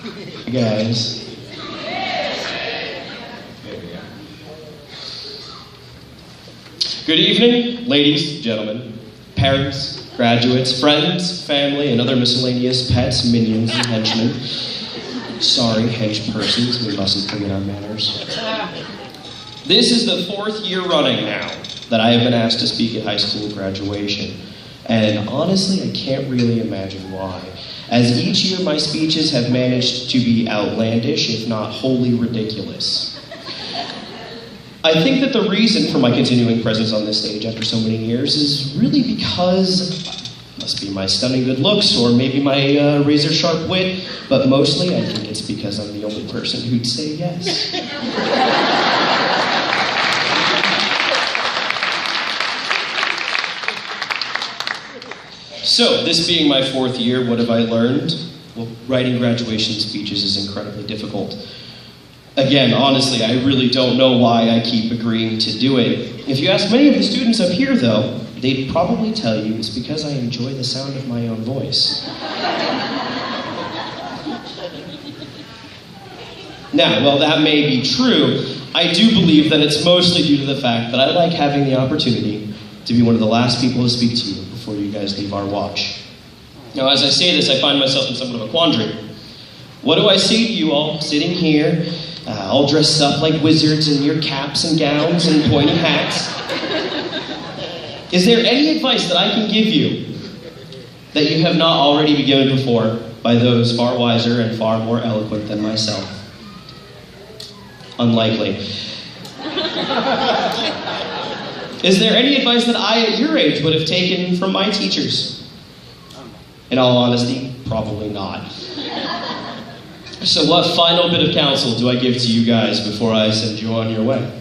Guys. Good evening, ladies, gentlemen, parents, graduates, friends, family, and other miscellaneous pets, minions, and henchmen. Sorry, hench persons, we mustn't forget our manners. This is the 4th year running now that I have been asked to speak at high school graduation. And honestly, I can't really imagine why. As each year, my speeches have managed to be outlandish, if not wholly ridiculous. I think that the reason for my continuing presence on this stage after so many years is really because, must be my stunning good looks, or maybe my razor-sharp wit, but mostly I think it's because I'm the only person who'd say yes. So, this being my 4th year, what have I learned? Well, writing graduation speeches is incredibly difficult. Again, honestly, I really don't know why I keep agreeing to do it. If you ask many of the students up here, though, they'd probably tell you it's because I enjoy the sound of my own voice. Now, while that may be true, I do believe that it's mostly due to the fact that I like having the opportunity to be one of the last people to speak to you before you guys leave our watch. Now, as I say this, I find myself in somewhat of a quandary. What do I say to you all sitting here, all dressed up like wizards in your caps and gowns and pointy hats? Is there any advice that I can give you that you have not already been given before by those far wiser and far more eloquent than myself? Unlikely. Is there any advice that I, at your age, would have taken from my teachers? In all honesty, probably not. So what final bit of counsel do I give to you guys before I send you on your way?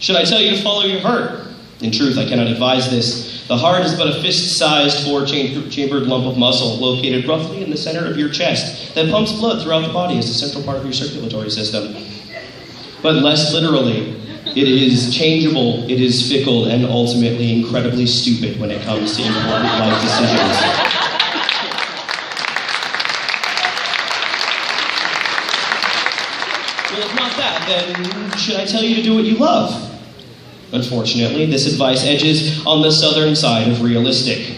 Should I tell you to follow your heart? In truth, I cannot advise this. The heart is but a fist-sized, 4-chambered lump of muscle located roughly in the center of your chest that pumps blood throughout the body as a central part of your circulatory system. But less literally, it is changeable, it is fickle, and ultimately incredibly stupid when it comes to important life decisions. Well, if not that, then should I tell you to do what you love? Unfortunately, this advice edges on the southern side of realistic.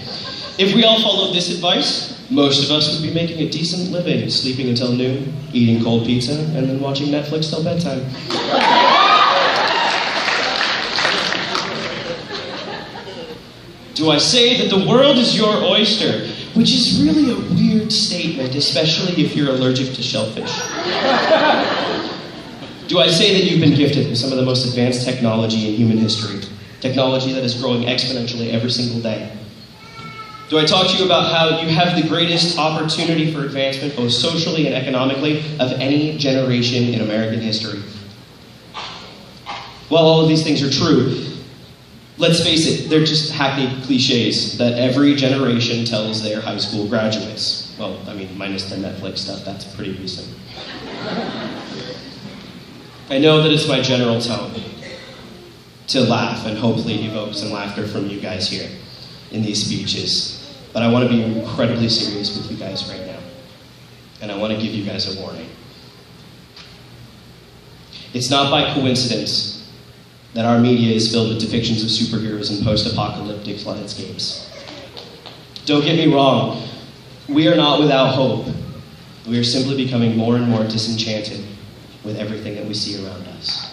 If we all followed this advice, most of us would be making a decent living, sleeping until noon, eating cold pizza, and then watching Netflix till bedtime. Do I say that the world is your oyster? Which is really a weird statement, especially if you're allergic to shellfish. Do I say that you've been gifted with some of the most advanced technology in human history? Technology that is growing exponentially every single day. Do I talk to you about how you have the greatest opportunity for advancement, both socially and economically, of any generation in American history? While all of these things are true, let's face it, they're just hackneyed cliches that every generation tells their high school graduates. Well, I mean, minus the Netflix stuff, that's pretty recent. I know that it's my general tone to laugh and hopefully evoke some laughter from you guys here in these speeches, but I want to be incredibly serious with you guys right now, and I want to give you guys a warning. It's not by coincidence that our media is filled with depictions of superheroes in post-apocalyptic landscapes. Don't get me wrong, we are not without hope. We are simply becoming more and more disenchanted with everything that we see around us.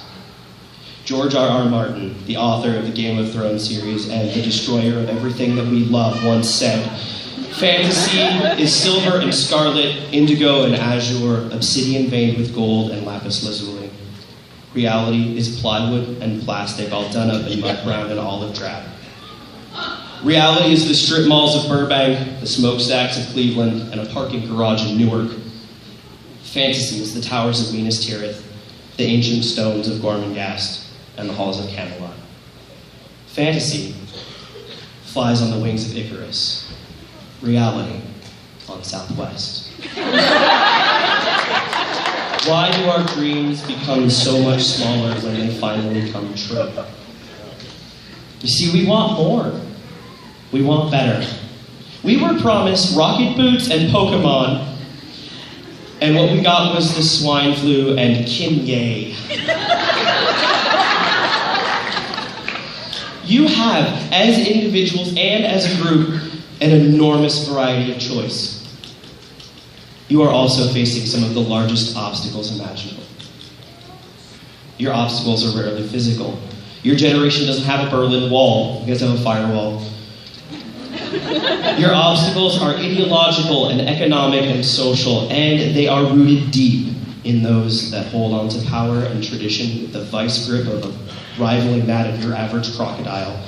George R.R. Martin, the author of the Game of Thrones series and the destroyer of everything that we love, once said, "Fantasy is silver and scarlet, indigo and azure, obsidian veined with gold and lapis lazuli. Reality is plywood and plastic, all done up in mud brown and olive drab. Reality is the strip malls of Burbank, the smokestacks of Cleveland, and a parking garage in Newark. Fantasy is the towers of Minas Tirith, the ancient stones of Gormenghast, and the halls of Camelot. Fantasy flies on the wings of Icarus. Reality on Southwest." Why do our dreams become so much smaller when they finally come true? You see, we want more. We want better. We were promised rocket boots and Pokemon, And what we got was the swine flu and Kimye. You have, as individuals and as a group, an enormous variety of choice. You are also facing some of the largest obstacles imaginable. Your obstacles are rarely physical. Your generation doesn't have a Berlin Wall. You guys have a firewall. Your obstacles are ideological and economic and social, and they are rooted deep in those that hold on to power and tradition with the vice grip of a rivaling that of your average crocodile.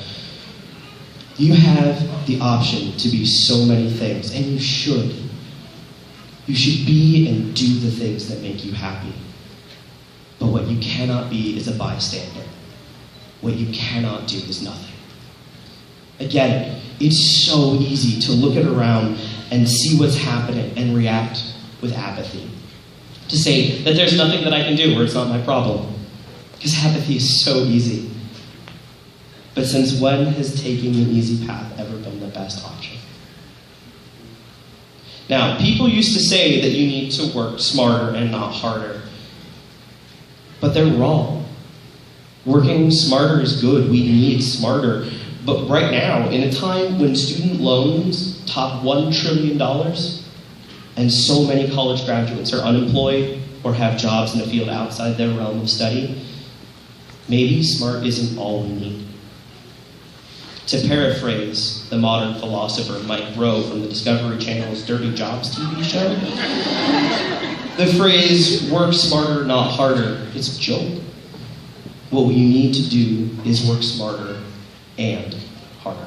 You have the option to be so many things, and you should. You should be and do the things that make you happy. But what you cannot be is a bystander. What you cannot do is nothing. Again, it's so easy to look around and see what's happening and react with apathy. To say that there's nothing that I can do or it's not my problem. Because apathy is so easy. But since when has taking the easy path ever been the best option? Now, people used to say that you need to work smarter and not harder. But they're wrong. Working smarter is good. We need smarter. But right now, in a time when student loans top $1 trillion and so many college graduates are unemployed or have jobs in a field outside their realm of study, maybe smart isn't all we need. To paraphrase the modern philosopher Mike Rowe from the Discovery Channel's Dirty Jobs TV show, the phrase, work smarter, not harder, is a joke. What we need to do is work smarter and harder.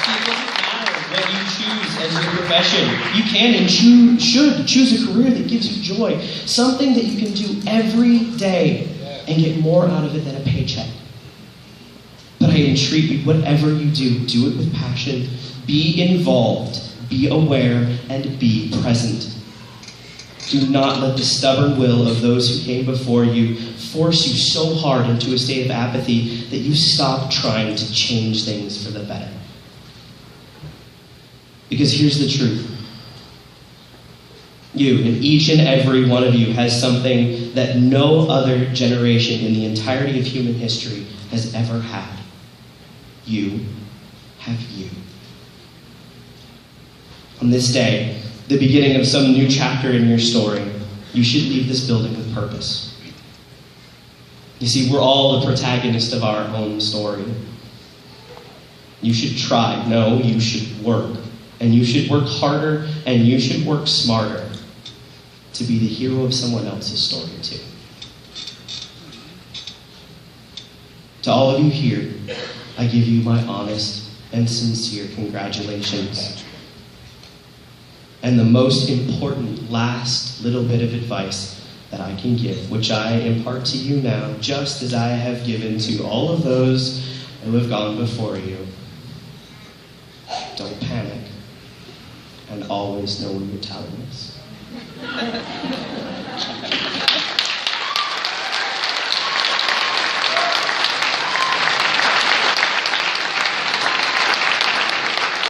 See, it doesn't matter what you choose as your profession. You can and should choose a career that gives you joy, something that you can do every day and get more out of it than a paycheck. But I entreat you, whatever you do it with passion, be involved, be aware, and be present. Do not let the stubborn will of those who came before you force you so hard into a state of apathy that you stop trying to change things for the better. Because here's the truth. You, and each and every one of you, has something that no other generation in the entirety of human history has ever had. You have you. On this day, the beginning of some new chapter in your story, you should leave this building with purpose. You see, we're all the protagonist of our own story. You should try. No, you should work. And you should work harder, and you should work smarter to be the hero of someone else's story, too. To all of you here, I give you my honest and sincere congratulations. And the most important last little bit of advice that I can give, which I impart to you now, just as I have given to all of those who have gone before you. Don't panic, and always know when you're telling us.